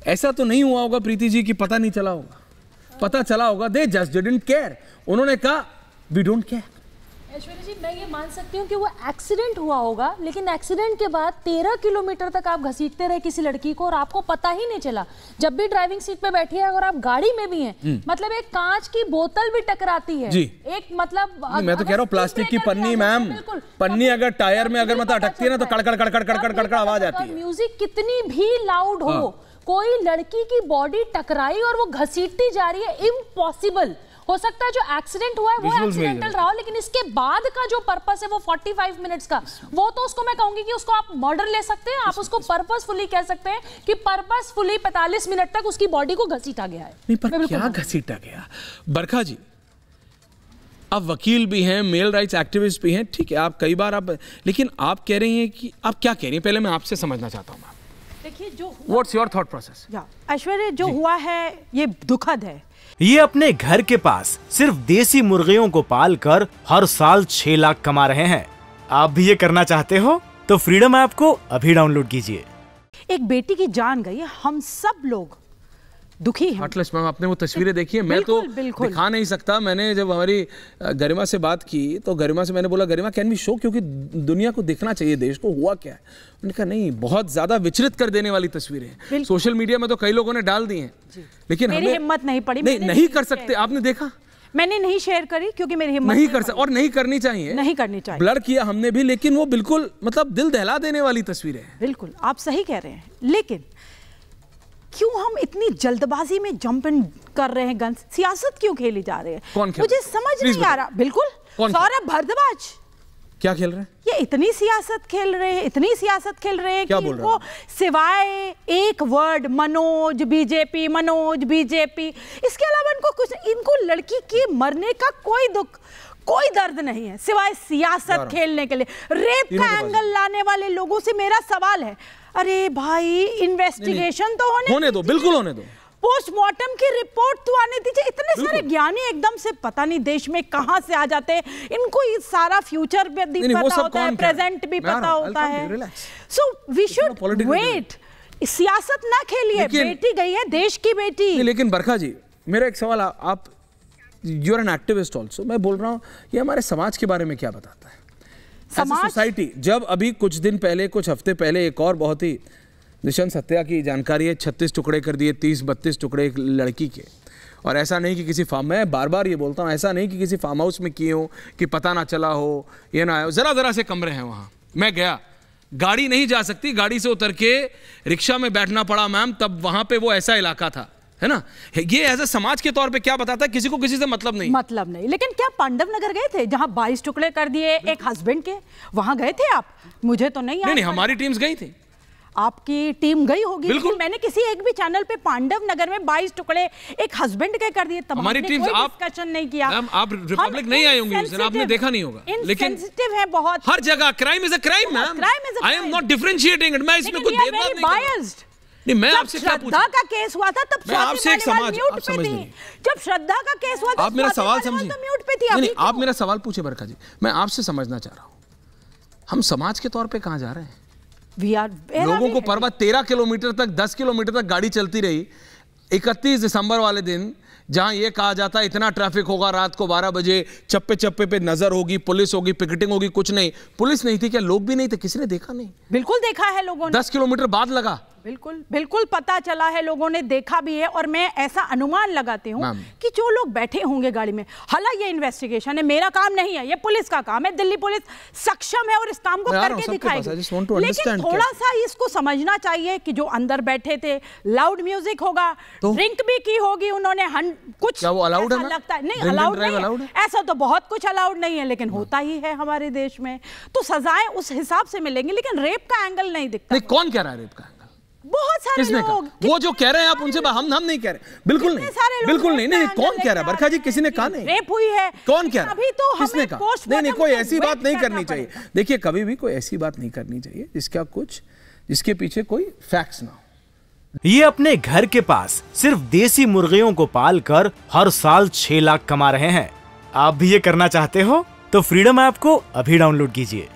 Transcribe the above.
ऐसा तो नहीं हुआ होगा प्रीति जी कि पता नहीं चला होगा, पता चला होगा, दे जस्ट डिडंट केयर, उन्होंने कहा वी डोंट केयर। ऐश्वर्या जी मैं ये मान सकती हूँ कि वो एक्सीडेंट हुआ होगा, लेकिन एक्सीडेंट के बाद 13 किलोमीटर तक आप घसीटते रहे किसी लड़की को और आपको पता ही नहीं चला। जब भी ड्राइविंग सीट पे बैठी है अगर आप गाड़ी में भी हैं, मतलब एक कांच की बोतल भी टकराती है जी। एक मतलब मैं तो कह रहा हूँ प्लास्टिक की पन्नी मैम, पन्नी अगर टायर में अगर मतलब अटकती है ना तो कड़कड़ कड़कड़ कड़कड़ कड़कड़ आवाज आती है। म्यूजिक कितनी भी लाउड हो, कोई लड़की की बॉडी टकराई और वो घसीटती जा रही है, इम्पॉसिबल। हो सकता है जो एक्सीडेंट हुआ है वो एक्सीडेंटल रहा हो, लेकिन इसके बाद का जो पर्पस है वो 45 मिनट्स का, वो तो उसको मैं कहूंगी कि उसको आप मर्डर ले सकते हैं, आप उसको पर्पसफुली कह सकते हैं कि पर्पसफुली 45 मिनट तक उसकी बॉडी को घसीटा गया है। नहीं पर क्या घसीटा गया? बरखा जी आप वकील भी हैं, मेल राइट्स एक्टिविस्ट भी हैं, ठीक है, आप कई बार आप, लेकिन आप कह रही हैं कि आप क्या कह रही हैं? पहले मैं आपसे समझना चाहता हूँ। देखिए जो what's your thought process? Aishwarya जो हुआ है ये दुखद है। ये अपने घर के पास सिर्फ देसी मुर्गियों को पालकर हर साल 6 लाख कमा रहे हैं। आप भी ये करना चाहते हो तो फ्रीडम ऐप को अभी डाउनलोड कीजिए। एक बेटी की जान गई है, हम सब लोग दुखी हैं। हार्टलेस मैम आपने वो तस्वीरें देखी है? मैं तो दिखा नहीं सकता। मैंने जब हमारी गरिमा से बात की तो गरिमा से मैंने बोला गरिमा कैन वी शो, क्योंकि दुनिया को देखना चाहिए देश को हुआ क्या है। उन्होंने कहा नहीं, बहुत ज्यादा विचलित कर देने वाली तस्वीरें हैं। सोशल मीडिया में तो कई लोगों ने डाल दी हैं, लेकिन मेरी हिम्मत नहीं पड़ी। नहीं कर सकते। आपने देखा? मैंने नहीं शेयर करी क्योंकि मेरी हिम्मत नहीं कर सकते और नहीं करनी चाहिए, नहीं करनी चाहिए। ब्लर किया हमने भी, लेकिन वो बिल्कुल मतलब दिल दहला देने वाली तस्वीरें हैं। बिल्कुल आप सही कह रहे हैं, लेकिन क्यों हम इतनी जल्दबाजी में जंप इन कर रहे हैं? गन सियासत क्यों खेली जा रही है? कौन खेल? मुझे समझ नहीं आ रहा। बिल्कुल सौरभ भारद्वाज क्या खेल रहे हैं? ये इतनी सियासत खेल रहे हैं, इतनी सियासत खेल रहे हैं कि इनको सिवाय एक word Manoj BJP, Manoj BJP, इसके अलावा इनको कुछ, इनको लड़की के मरने का कोई दुख, कोई दर्द नहीं है सिवाय सियासत खेलने के लिए। रेप का एंगल लाने वाले लोगों से मेरा सवाल है, अरे भाई इन्वेस्टिगेशन तो होने दो, बिल्कुल होने दो, पोस्टमार्टम की रिपोर्ट तो आने दीजिए। इतने सारे ज्ञानी एकदम से पता नहीं देश में कहां से आ जाते हैं, इनको ये सारा फ्यूचर भी पता होता है, प्रेजेंट भी पता होता है। So we should wait. सियासत ना खेलिए, बेटी गई है, देश की बेटी। लेकिन बरखा जी मेरा एक सवाल, आप you are an activist also, मैं बोल रहा हूँ ये हमारे समाज के बारे में क्या बताता है? समाज सोसाइटी, जब अभी कुछ दिन पहले, कुछ हफ्ते पहले एक और बहुत ही निशंस हत्या की जानकारी है, 36 टुकड़े कर दिए, 30-32 टुकड़े एक लड़की के। और ऐसा नहीं कि किसी फार्म, मैं बार बार ये बोलता हूँ, ऐसा नहीं कि किसी फार्म हाउस में किए हो कि पता ना चला हो, ये ना आया, जरा से कमरे हैं वहाँ। मैं गया, गाड़ी नहीं जा सकती, गाड़ी से उतर के रिक्शा में बैठना पड़ा मैम, तब वहाँ पे वो ऐसा इलाका था, है ना। ये एज ए समाज के तौर पे क्या बताता है? किसी को किसी से मतलब नहीं। लेकिन क्या पांडव नगर गए थे जहां 22 टुकड़े कर दिए एक हस्बैंड के? वहां गए थे आप? मुझे तो नहीं, हमारी टीम्स गई थी। आपकी टीम गई होगी, लेकिन मैंने किसी एक भी चैनल पे पांडव नगर में 22 टुकड़े एक हस्बैंड के कर दिए, हमारी टीम डिस्कशन नहीं किया। आप रिपब्लिक नहीं आई होंगी उस दिन, आपने देखा नहीं होगा, लेकिन सेंसिटिव है बहुत। हर जगह crime is a crime ma'am, I am not differentiating it. मैं इसमें कुछ भेदभाव नहीं कर रहा। नहीं, मैं आपसे क्या पूछूं? श्रद्धा का केस हुआ था तब आपसे एक समाज, आप समझ नहीं। जब श्रद्धा का केस हुआ था आप मेरा सवाल समझिए। म्यूट पे थी। नहीं, आप मेरा सवाल पूछे बरखा जी, मैं आपसे समझना चाह रहा हूं हम समाज के तौर पे कहां जा रहे हैं? लोगों को परवा 13 किलोमीटर तक, 10 किलोमीटर तक गाड़ी चलती रही। 31 दिसंबर वाले दिन जहां ये कहा जाता है इतना ट्रैफिक होगा, रात को 12 बजे चप्पे चप्पे पे नजर होगी, पुलिस होगी, पिकेटिंग होगी, कुछ नहीं। पुलिस नहीं थी क्या? लोग भी नहीं थे? किसी ने देखा नहीं? बिल्कुल देखा है लोगों ने। 10 किलोमीटर बाद लगा। बिल्कुल पता चला है, लोगों ने देखा भी है। और मैं ऐसा अनुमान लगाती हूँ कि जो लोग बैठे होंगे गाड़ी में, हालांकि ये इन्वेस्टिगेशन है, मेरा काम नहीं है, ये पुलिस का काम है। दिल्ली पुलिस सक्षम है और इस काम को करके दिखाएगी। लेकिन थोड़ा सा इसको समझना चाहिए कि जो अंदर बैठे थे, लाउड म्यूजिक होगा, ड्रिंक भी की होगी उन्होंने, कुछ क्या वो अलाउड है? लगता है नहीं, अलाउड नहीं। ऐसा तो बहुत कुछ अलाउड नहीं है, लेकिन होता ही है हमारे देश में, तो सजाएं उस हिसाब से मिलेंगी। लेकिन रेप का एंगल नहीं दिखता। कौन कह रहा है रेप का? बहुत सारे लोग, वो जो कह रहे हैं आप उनसे, हम नहीं कह रहे, बिल्कुल नहीं, बिल्कुल नहीं। कौन कह रहा है बरखा जी? किसी ने कहा नहीं रेप हुई है। कौन कह रहा है? अभी तो किसने कहा? नहीं, कोई ऐसी बात नहीं करनी चाहिए। देखिए, कभी भी कोई ऐसी बात नहीं करनी चाहिए जिसके पीछे कोई फैक्ट्स ना हो। ये अपने घर के पास सिर्फ देसी मुर्गियों को पालकर हर साल 6 लाख कमा रहे हैं। आप भी ये करना चाहते हो तो फ्रीडम ऐप को अभी डाउनलोड कीजिए।